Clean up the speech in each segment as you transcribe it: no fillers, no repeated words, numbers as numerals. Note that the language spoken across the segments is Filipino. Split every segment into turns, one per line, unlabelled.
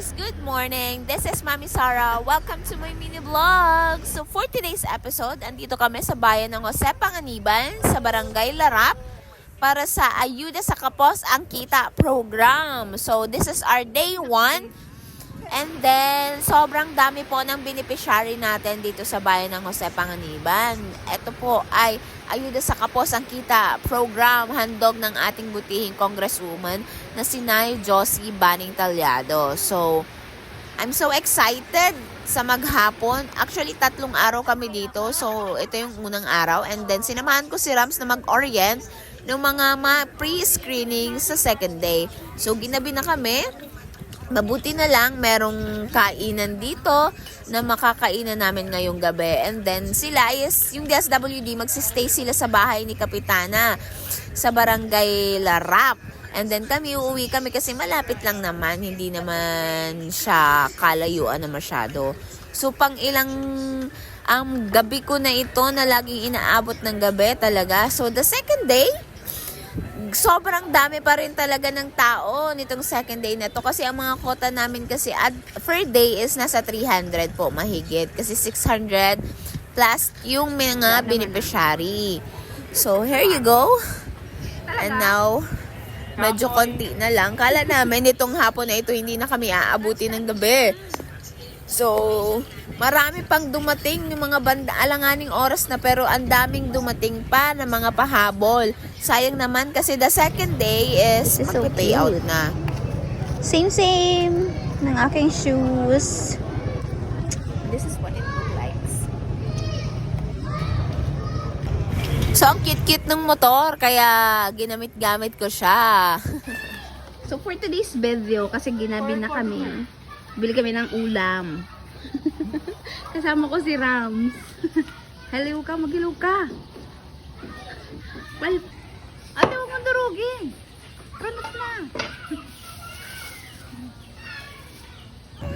guys! Good morning! This is Mami Sara. Welcome to my mini vlog! So for today's episode, andito kami sa bayan ng Jose Panganiban sa Barangay Larap para sa Ayuda sa Kapos ang Kita program. So this is our day 1. And then, sobrang dami po ng beneficiary natin dito sa bayan ng Jose Panganiban. Ito po ay Ayuda sa Kapos ang Kita program, handog ng ating butihing congresswoman na si Nay Josie Baning Talyado. So, I'm so excited sa maghapon. Actually, 3 araw kami dito. So, ito yung unang araw. And then, sinamahan ko si Rams na mag-orient ng mga pre-screening sa second day. So, ginabi na kami. Mabuti na lang, merong kainan dito na makakainan namin ngayong gabi. And then sila is, yung DSWD, magsistay sila sa bahay ni Kapitana sa Barangay Larap. And then kami, uuwi kami kasi malapit lang naman, hindi naman siya kalayuan na masyado. So pang ilang gabi ko na ito na laging inaabot ng gabi talaga. So the second day, sobrang dami pa rin talaga ng tao nitong second day na to kasi ang mga kota namin kasi per day is nasa 300 po mahigit kasi 600 plus yung mga beneficiary. So here you go. And now medyo konti na lang. Kala namin itong hapon na ito hindi na kami aabuti ng gabi. So, marami pang dumating yung mga alanganing oras na pero ang daming dumating pa na mga pahabol. Sayang naman kasi the second day is mag-payout na.
Same ng aking shoes.
This is what it looks like. So, ang cute-cute ng motor kaya ginamit-gamit ko siya.
So for today's video, kasi ginabi na kami, bili kami ng ulam. Kasama ko si Rams. Hello ka, mag-hello ka. Well, ate, huwag mong durugin. Ranot na.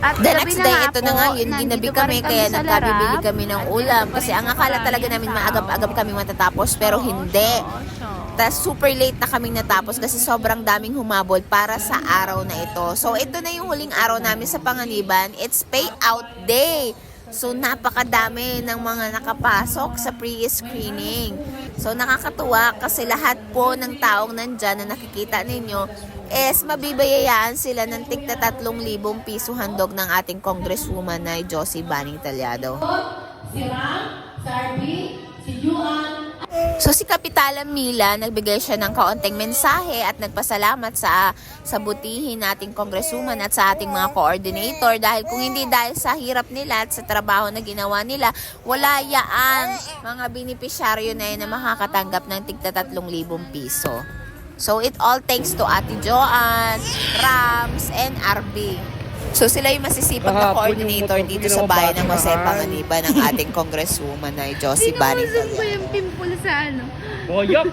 At
The next day, ito na nga yun, ginabi kami, kaya nagkabibili kami ng ulam. Kasi ang akala talaga namin maagap-agap kami matatapos, pero hindi. Tapos super late na kaming natapos kasi sobrang daming humabol para sa araw na ito. So ito na yung huling araw namin sa Panganiban. It's payout day. So napakadami ng mga nakapasok sa pre-screening. So nakakatuwa kasi lahat po ng taong nandyan na nakikita ninyo is mabibayayaan sila ng tigta 3,000 piso handog ng ating congresswoman na Josie Baning Talyado.
Si Ram, si Arby, si Juan.
So si Kapitala Mila, nagbigay siya ng kaunting mensahe at nagpasalamat sa butihin nating congresswoman at sa ating mga coordinator dahil kung hindi dahil sa hirap nila at sa trabaho na ginawa nila, wala yaang mga benepisyaryo na yun na makakatanggap ng tigta 3,000 piso. So it all thanks to Ate Joanne, Rams, and Arby. So sila yung masisipag na coordinator dito sa bayan ng Jose Panganiban ng ating congresswoman na Josie Baning Talyado.
Ko yung pimple sa ano.
Boyok!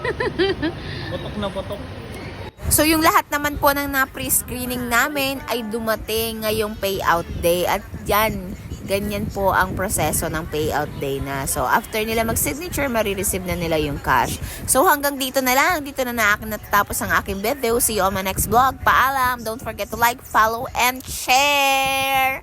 Potok na potok.
So yung lahat naman po ng na-pre-screening namin ay dumating ngayong payout day at yan, ganyan po ang proseso ng payout day na. So after nila mag-signature, marireceive na nila yung cash. So hanggang dito na lang, dito na akin natatapos ang aking video. See you on my next vlog. Paalam! Don't forget to like, follow, and share!